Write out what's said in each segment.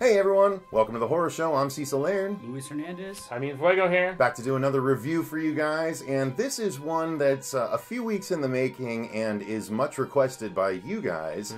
Hey everyone, welcome to the Horror Show. I'm Cecil Laird. Luis Hernandez. Jaime Fuego here. Back to do another review for you guys, and this is one that's a few weeks in the making and is much requested by you guys.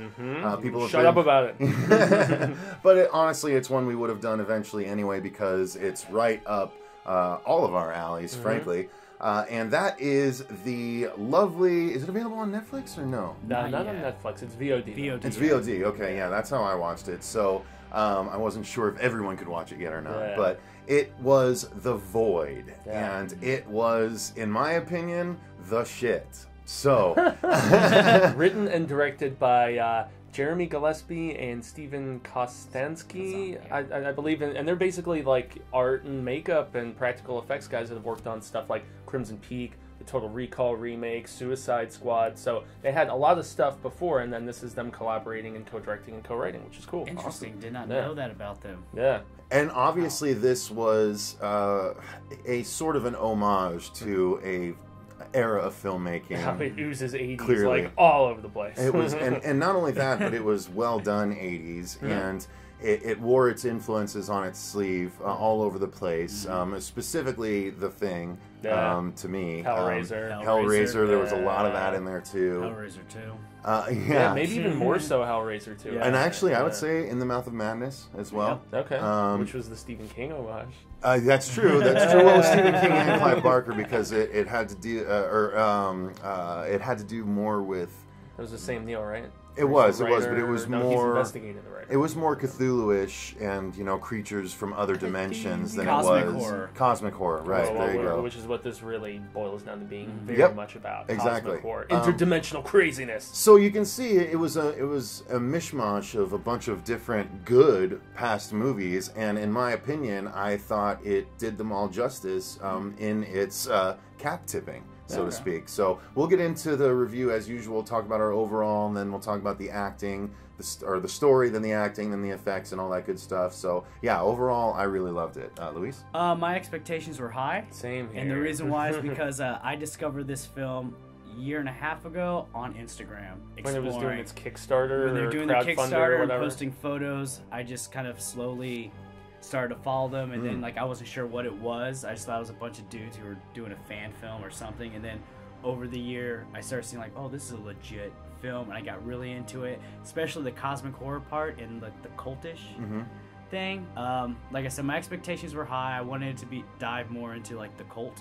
People have Shut up about it. But honestly, it's one we would have done eventually anyway because it's right up all of our alleys, frankly. And that is the lovely... Is it available on Netflix or no? No, not on Netflix. It's VOD. It's VOD. Okay, yeah, that's how I watched it. So I wasn't sure if everyone could watch it yet or not. But it was The Void. And it was, in my opinion, the shit. So... Written and directed by... Jeremy Gillespie and Steven Kostanski, I believe, and they're basically like art and makeup and practical effects guys that have worked on stuff like Crimson Peak, the Total Recall remake, Suicide Squad. So they had a lot of stuff before, and then this is them collaborating and co-directing and co-writing, which is cool. Interesting. Awesome. Did not know that about them. Yeah. And obviously this was a sort of an homage to a era of filmmaking. How it oozes 80s clearly. Like all over the place. It was, and not only that, but it was well done 80s, and it wore its influences on its sleeve all over the place. Specifically, The Thing, to me. Hellraiser. There was a lot of that in there too. Hellraiser 2. Yeah, maybe even more so Hellraiser 2. And actually, I would say In the Mouth of Madness as well. Okay. Which was the Stephen King homage. That's true. That's true. Well, Stephen King and Clive Barker, because it had to do, it had to do more with. It was the same deal, right? It was, but it was more. He's investigating the writer. It was more Cthulhu-ish and creatures from other dimensions than Cosmic it was horror. Cosmic horror. Right, there you go. Which is what this really boils down to being very much about. Exactly. Cosmic horror, interdimensional craziness. So you can see it was a mishmash of a bunch of different good past movies, and in my opinion, I thought it did them all justice in its cap tipping, so to speak. So we'll get into the review as usual, talk about our overall, and then we'll talk about the acting, the story, then the acting, then the effects, and all that good stuff. So yeah, overall, I really loved it. Luis? My expectations were high. Same here. And the reason why is because I discovered this film a year and a half ago on Instagram. When it was doing its Kickstarter, when they were doing the Kickstarter and posting photos, I just kind of slowly started to follow them, and then I wasn't sure what it was. I just thought it was a bunch of dudes who were doing a fan film or something, and then over the year I started seeing oh, this is a legit film, and I got really into it, especially the cosmic horror part and the cultish thing. Like I said, my expectations were high. I wanted it to dive more into the cult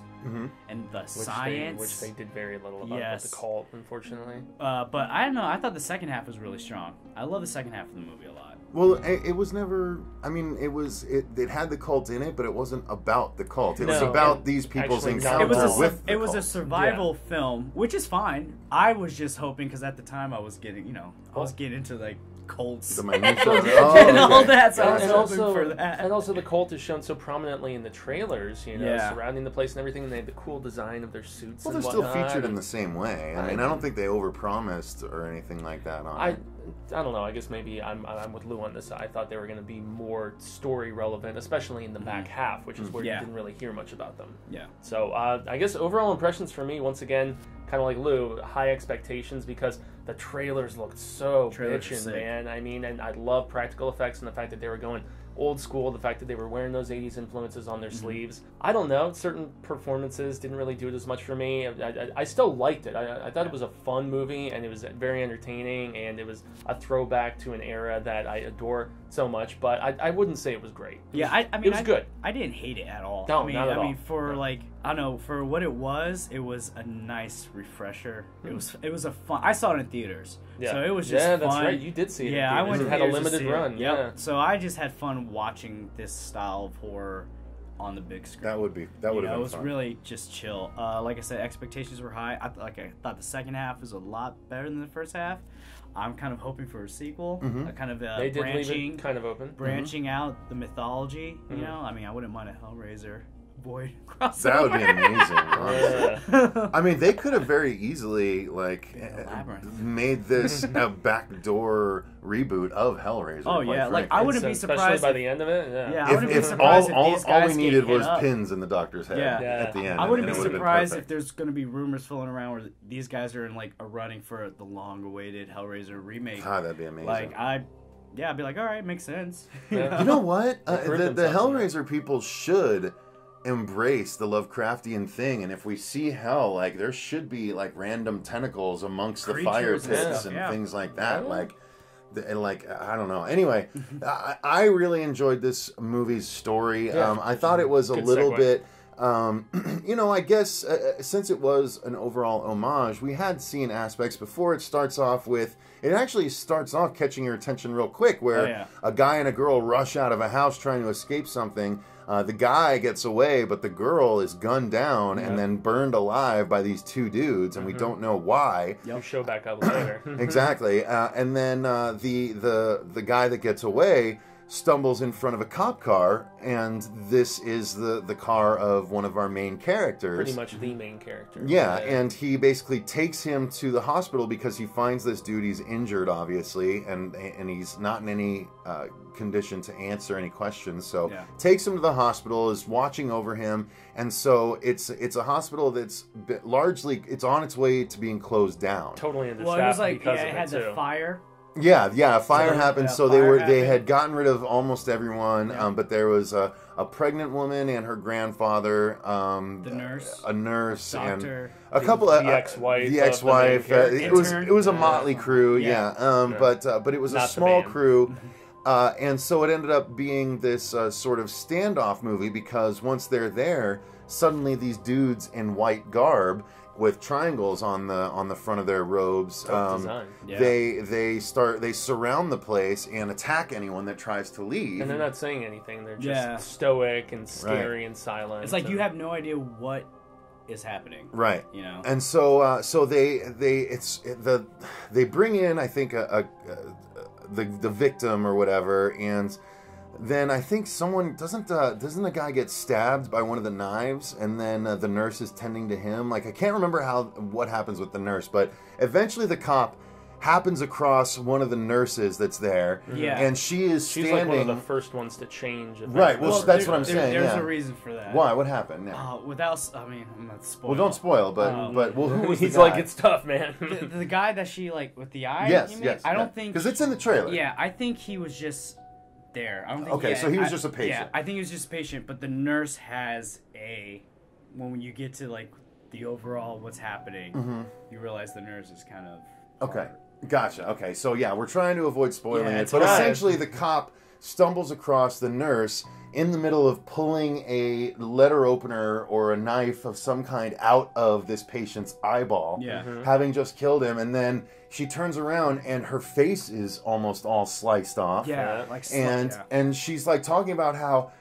and the science, which they did very little about the cult, unfortunately. But I don't know, I thought the second half was really strong. I love the second half of the movie a lot. Well, it was never. I mean, it had the cult in it, but it wasn't about the cult. It was about these people's encounter with the It was cult. a survival film, which is fine. I was just hoping, because at the time I was getting, I was getting into cults The minutia. and all that. So I was hoping for that. And also, the cult is shown so prominently in the trailers, surrounding the place and everything, and they had the cool design of their suits. Well, and they're still whatnot, featured in the same way. I mean, I don't think they overpromised or anything like that on it. I don't know. I guess maybe I'm with Lou on this. I thought they were going to be more story relevant, especially in the back half, which is where you didn't really hear much about them. Yeah. So I guess overall impressions for me, once again, kind of like Lou, high expectations because the trailers looked so bitchin', man. I mean, and I love practical effects and the fact that they were going old school, the fact that they were wearing those 80s influences on their sleeves. I don't know, certain performances didn't really do it as much for me. I still liked it. I thought it was a fun movie, and it was very entertaining, and it was a throwback to an era that I adore so much, but I wouldn't say it was great. I mean, it was good. I didn't hate it at all. No, I mean, not at all. I mean, for I don't know, for what it was a nice refresher. It was a fun. I saw it in theaters, so it was just fun. That's right. You did see it. Yeah, I went. It had a limited run. Yeah, so I just had fun watching this style of horror on the big screen. That would have been fun. It was really just chill. Like I said, expectations were high. I thought the second half was a lot better than the first half. I'm kind of hoping for a sequel, kind of they did leave it kind of open, branching out the mythology. I mean, I wouldn't mind a Hellraiser Void crossover. That would be amazing. I mean, they could have very easily made this a backdoor reboot of Hellraiser. Oh yeah, I wouldn't be surprised by the end of it. Yeah, I wouldn't be surprised if these all we guys needed was up. pins in the doctor's head at the end. I wouldn't be surprised if there's going to be rumors floating around where these guys are in a running for the long-awaited Hellraiser remake. God, that'd be amazing. Yeah, I'd be like, all right, makes sense. Yeah. You know what? The themselves Hellraiser people should embrace the Lovecraftian thing, and if we see hell, like there should be like random tentacles amongst the fire Creatures pits and and stuff, things like that. Yeah. Like I don't know. Anyway, I really enjoyed this movie's story. Yeah. I thought it was a Good little segue. bit. You know, I guess since it was an overall homage, we had seen aspects before. It actually starts off catching your attention real quick, where a guy and a girl rush out of a house trying to escape something. The guy gets away, but the girl is gunned down and then burned alive by these two dudes, and we don't know why. You show back up later. Exactly. And then the guy that gets away stumbles in front of a cop car, and this is the car of one of our main characters. Pretty much the main character. Yeah, and he basically takes him to the hospital because he finds this dude. He's injured, obviously, and he's not in any condition to answer any questions. So takes him to the hospital, is watching over him, and so it's a hospital that's largely it's on its way to being closed down. Totally understaffed. Well, it was like because it of had it the too. fire. Yeah, a fire happened, so fire they happened. had gotten rid of almost everyone, but there was a pregnant woman and her grandfather, The nurse. a nurse, Doctor. and a couple of The ex-wife. the ex-wife. It was a motley crew, but it was a Not the small band. crew. And so it ended up being this sort of standoff movie, because once they're there, suddenly these dudes in white garb with triangles on the front of their robes, Design. they surround the place and attack anyone that tries to leave. And they're not saying anything. They're just stoic and scary and silent. It's like you have no idea what is happening. Right. You know. And so they bring in, I think, the victim or whatever, and then I think someone doesn't a guy get stabbed by one of the knives, and then the nurse is tending to him. Like, I can't remember what happens with the nurse, but eventually the cop happens across one of the nurses that's there, and she's standing. like one of the first ones to change. Right. Well, that's what I'm saying. There's a reason for that. Why? What happened? Yeah. I'm not spoiling. Well, don't spoil, but who was He's the guy? like, it's tough, man. the guy that she like with the eye. Yes, you mean? yes. I don't think because it's in the trailer. Yeah, I think he was just there. I don't think. Okay, so he was just a patient. Yeah, I think he was just a patient. But the nurse has when you get to like the overall what's happening, you realize the nurse is kind of Okay. Gotcha. Okay, so yeah, we're trying to avoid spoiling it, it's but fine. essentially the cop stumbles across the nurse in the middle of pulling a letter opener or a knife of some kind out of this patient's eyeball, having just killed him, and then she turns around and her face is almost all sliced off. And she's like talking about how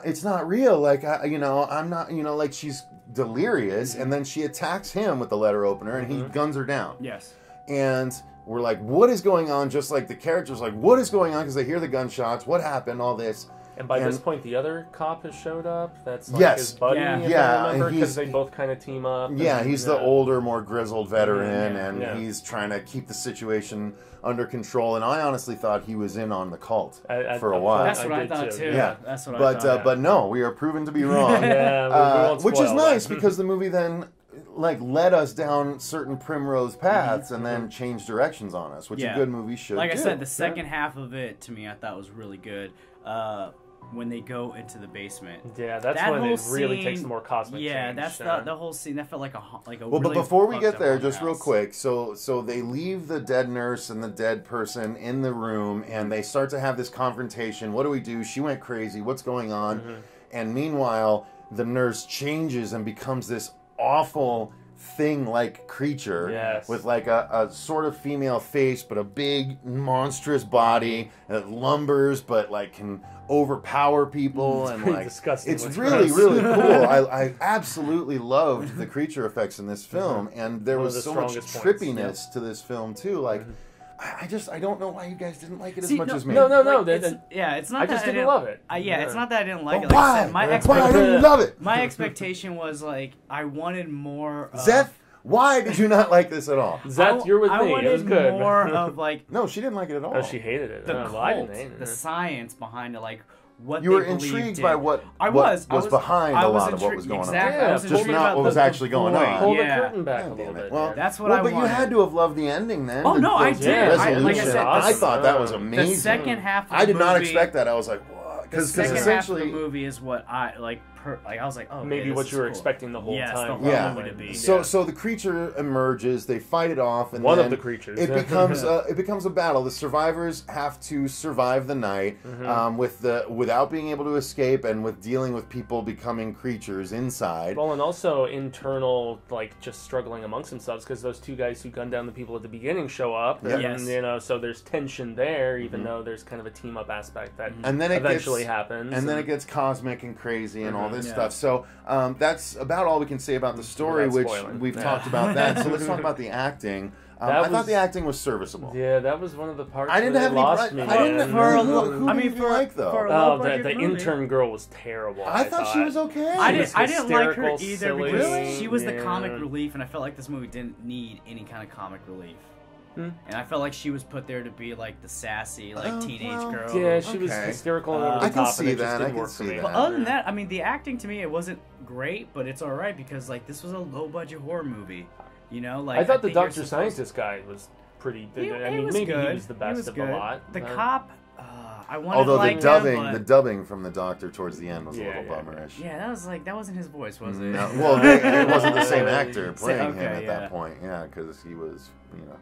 it's not real, like I'm not, like she's delirious, and then she attacks him with the letter opener, and he guns her down. Yes. And we're like, what is going on? Just like the characters like, what is going on? Because they hear the gunshots. What happened? All this. And by this point, the other cop has showed up. That's like his buddy, if I remember, because they both kind of team up. Yeah, he's the older, more grizzled veteran, and he's trying to keep the situation under control. And I honestly thought he was in on the cult for a while. That's what I thought too. Yeah, that's what I thought. But no, we are proven to be wrong. Which is nice because the movie then led us down certain primrose paths and then changed directions on us, which a good movie should Like do. I said, the second half of it, to me, I thought was really good. When they go into the basement. Yeah, that's when it really takes the more cosmic change. Yeah, that's the whole scene. That felt like a well, really but before we get there, fucked up just real house. quick, so they leave the dead nurse and the dead person in the room, and they start to have this confrontation. What do we do? She went crazy. What's going on? And meanwhile, the nurse changes and becomes this awful thing-like creature with like a sort of female face, but a big monstrous body that lumbers, but like can overpower people, and like disgusting. It's really really cool. I absolutely loved the creature effects in this film, and there was so much trippiness to this film too. Like I don't know why you guys didn't like it as much as me. No. It's not. I just didn't love it. It's not that I didn't like it. But Like I why? said, my Why I didn't love it? My expectation was like I wanted more. Zeth, why did you not like this at all? Zeth, you're with me. I It was wanted good. more of like No, she didn't like it at all. Oh, she hated it. the I cult, didn't hate it. the science behind it. Like, what You were they believed intrigued in. by what was behind a lot of what was going on. Exactly. Yeah, I was just intrigued not about what was the actually going point. on. Pull the Yeah. curtain back a God little damn it. bit. Well, That's what I but wanted. you had to have loved the ending then. Oh, no, I The did. resolution. Like I said, I thought that was the amazing. second half of the I did not movie- expect that. I was like, what? The Because second half of essentially, the movie is what I like. I was like, oh, Maybe okay, what this you is were cool. expecting the whole Yes, time. the whole Yeah. movie to be. so the creature emerges. They fight it off, and One then of the creatures. It becomes a battle. The survivors have to survive the night without being able to escape, and with dealing with people becoming creatures inside. Well, and also internal, like, just struggling amongst themselves, because those two guys who gunned down the people at the beginning show up, Yeah. and, Yes. you know, so there's tension there, even though there's kind of a team-up aspect that And then it eventually gets, happens. And then it gets cosmic and crazy and all this Yeah. stuff. So that's about all we can say about the story, Without which spoiling. we've Yeah. talked about that. So let's talk about the acting. I thought the acting was serviceable. Yeah, that was one of the parts I didn't that have any. lost me, I didn't. man. For a who look- who I did mean, you for- like though? for a Oh, low-budget the movie. intern girl was terrible. I thought she was okay. I was didn't like her hysterical, either silly. because Really? she was the Yeah. comic relief, and I felt like this movie didn't need any kind of comic relief. And I felt like she was put there to be like the sassy, like teenage well, girl. Yeah, she was Okay. hysterical and over the I can top, see and it that, just I didn't can work for see me. that. But other than that, I mean, the acting to me it wasn't great, but it's all right because like this was a low budget horror movie. You know, like I thought the think you're Dr. supposed- Scientist guy was pretty. He- I he mean, was maybe good. he was the best of the good. lot. The but- cop, I wanted Although to like the him, dubbing from the Doctor towards the end was a Yeah, little yeah. bummerish. yeah, that was like that wasn't his voice, was it? No, well, it wasn't the same actor Say- playing him okay, at yeah. that point. Yeah, because he was, you know,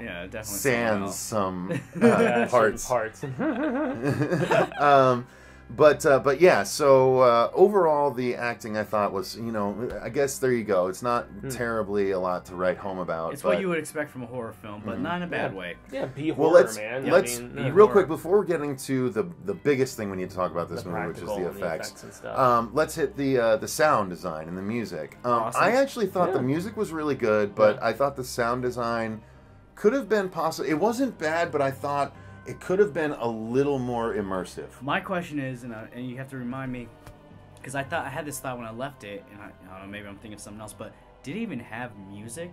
Yeah, definitely. sans someone else. some Yeah, parts. parts. But yeah, so overall the acting I thought was, you know, I guess there you go. It's not terribly a lot to write home about. It's but, what you would expect from a horror film, but not in a bad way. Yeah, be Well, horror, let's man. let's I mean, real horror. quick before we're getting to the biggest thing we need to talk about this The movie, which is the practical and effects. and stuff. Let's hit the sound design and the music. Awesome. I actually thought Yeah. the music was really good, but Yeah. I thought the sound design could have been possible. It wasn't bad, but I thought it could have been a little more immersive. My question is, and you have to remind me, because I had this thought when I left it, and I don't know, maybe I'm thinking of something else, but did it even have music?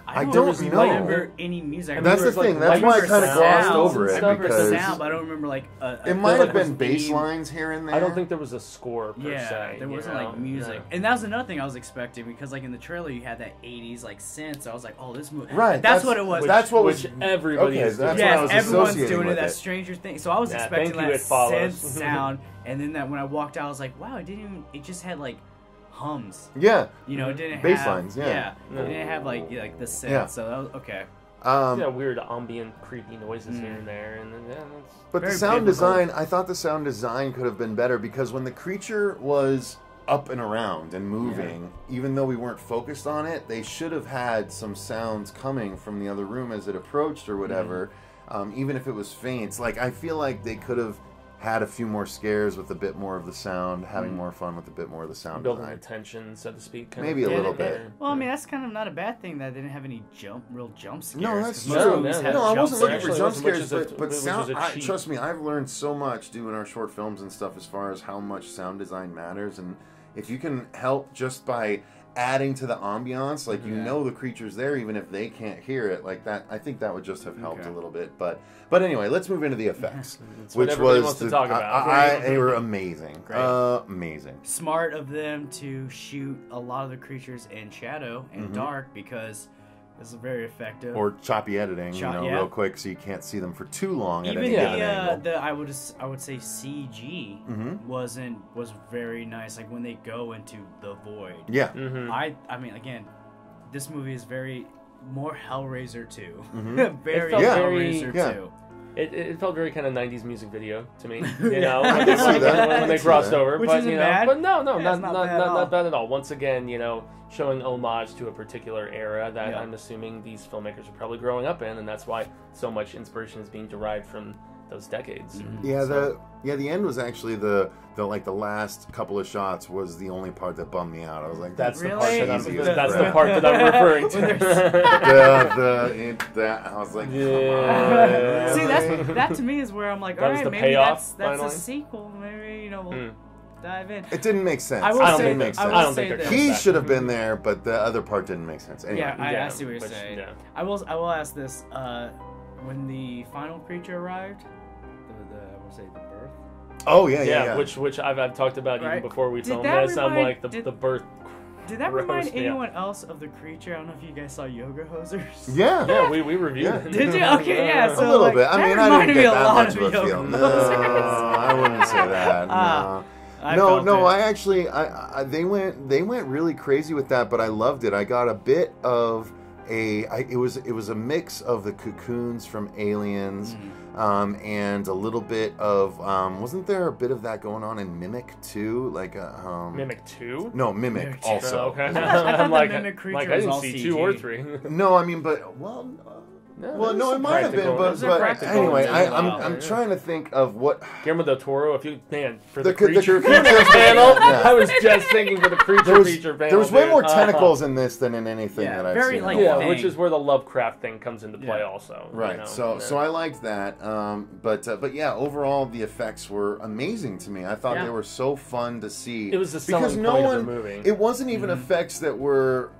I don't know. remember any music. I That's the remember, thing. That's why I remember kind of glossed sounds over and it stuff, because sound, but I don't remember like it might have been theme. bass lines here and there. I don't think there was a score per Yeah, se. there you wasn't know? like music, Yeah. and that was another thing I was expecting because like in the trailer you had that '80s like synth, so I was like, oh, this movie. Right, That's what it was. That's what was Which everybody okay, is that's doing. what I Yes, was everyone's associating doing it. with That it. Stranger Things. So I was Yeah, expecting thank you, that It Follows. synth sound, and then that when I walked out, I was like, wow, it didn't even. It just had like hums. Yeah. You know, it didn't Bass have lines, yeah. it didn't have like the synth. Yeah. So that was okay. Yeah, weird ambient, creepy noises here and there, and then that's But the Very sound biblical. design, I thought the sound design could have been better because when the creature was up and around and moving, even though we weren't focused on it, they should have had some sounds coming from the other room as it approached or whatever, even if it was faint. Like, I feel like they could have had a few more scares with a bit more of the sound, having more fun with a bit more of the sound building design. the tension, so to speak. kind Maybe of. a little Yeah, bit. yeah. Well, I mean that's kind of not a bad thing that they didn't have any real jump scares. No, that's 'cause most true. movies No, have No, I jump wasn't looking for scares. jump Actually, it scares, wasn't much but as- sound. it was a cheat. Trust me, I've learned so much doing our short films and stuff as far as how much sound design matters, and if you can help just by adding to the ambiance, like you know the creature's there, even if they can't hear it, like that. I think that would just have helped a little bit. But anyway, let's move into the effects, what which everybody was wants to talk about. they were amazing, Great. amazing. Smart of them to shoot a lot of the creatures in shadow and dark because this is very effective. Or choppy editing, Yeah. real quick, so you can't see them for too long. even at any given angle. the I would say CG was very nice. Like when they go into the void. Yeah. Mm-hmm. I mean again, this movie is very more Hellraiser 2. Very It felt Hellraiser yeah. 2. It felt very kind of 90s music video to me, you know, I when can see that. I when can they see crossed that. over. Which but, isn't you know, bad. But no, Yeah, it's not not bad at all. Once again, you know, showing homage to a particular era that Yeah. I'm assuming these filmmakers are probably growing up in, and that's why so much inspiration is being derived from those decades. Yeah, the end was actually the last couple of shots was the only part that bummed me out. I was like, That's the Really? part that I'm, Easy as that's crap. the part that I'm referring to. I was like, Yeah. See, that to me is where I'm like, That all was right, the maybe payoff, that's a finally? sequel. Maybe we'll dive in. it didn't make sense. I will I don't say think that- that- I will I don't say think that- they're He back. should have been there, but the other part didn't make sense. Anyway. Yeah, I see what you're which- saying. yeah. I will ask this: when the final creature arrived, I will say the birth. Oh yeah. Which I've talked about even before we filmed that this. I'm remind- like the birth. Did that remind Yeah. anyone else of the creature? I don't know if you guys saw Yoga Hosers. Yeah. We reviewed it. Did you? Okay, yeah. So a little like, bit. I that mean, I didn't reminded me get a that lot much of of a Yoga feel. No, Hosers. I wouldn't say that. No. I actually, they went really crazy with that, but I loved it. I got a bit of it was a mix of the cocoons from Aliens, and a little bit of wasn't there a bit of that going on in Mimic too? Like Mimic 2? No, Mimic also. Okay. I thought I'm the like, Mimic creature I was didn't all see CG. 2 or 3. No, I mean, but no, it might have been, but anyway, I'm trying to think of what Guillermo del Toro. For The the creature creature feature panel, yeah. I was just thinking for the creature feature panel. there was way dude. more tentacles in this than in anything Yeah, that I've very, seen. like, Yeah, which is where the Lovecraft thing comes into play, Yeah. also. Right. You know? So I liked that. But yeah, overall the effects were amazing to me. I thought they were so fun to see. It was the selling point of the movie. It wasn't even effects that were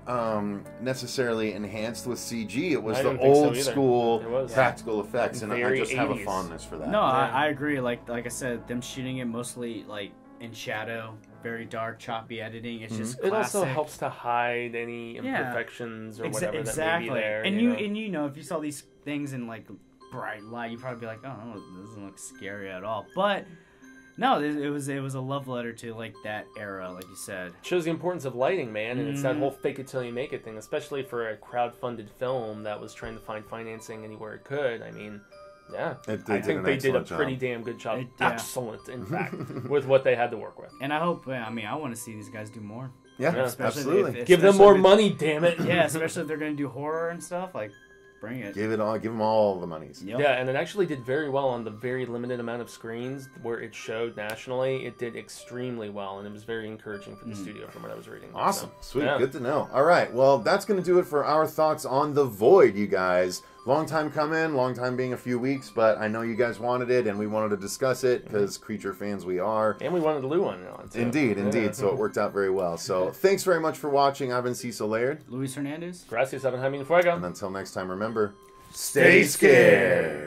necessarily enhanced with CG. It was I the didn't think so old either. school It was. practical effects, and I Very just have a 80s. fondness for that. No, I agree. Like I said, them shooting it mostly like in shadow, very dark, choppy editing. It's just It also classic. helps to hide any imperfections or whatever that may be there. And you know? if you saw these things in like bright light, you'd probably be like, oh, this doesn't look scary at all. But no, it was a love letter to like that era, like you said. Shows the importance of lighting, man, and it's that whole fake it till you make it thing, especially for a crowd-funded film that was trying to find financing anywhere it could. I mean, yeah, I think they did a pretty damn good job. Excellent, in fact, with what they had to work with. And I hope, I want to see these guys do more. Yeah, Especially absolutely. Give them more money, damn it. Yeah, especially if they're going to do horror and stuff. Like, bring it. Give them all the monies. Yep. Yeah, and it actually did very well on the very limited amount of screens where it showed nationally. It did extremely well, and it was very encouraging for the studio from what I was reading. Awesome. So, Sweet. yeah. Good to know. All right. Well, that's going to do it for our thoughts on The Void, you guys. Long time coming, long time being a few weeks, but I know you guys wanted it, and we wanted to discuss it because creature fans we are. And we wanted Lou on it on, too. Indeed. So it worked out very well. So thanks very much for watching. I've been Cecil Laird. Luis Hernandez. Gracias, Jaime, Fuego. And until next time, remember, stay scared.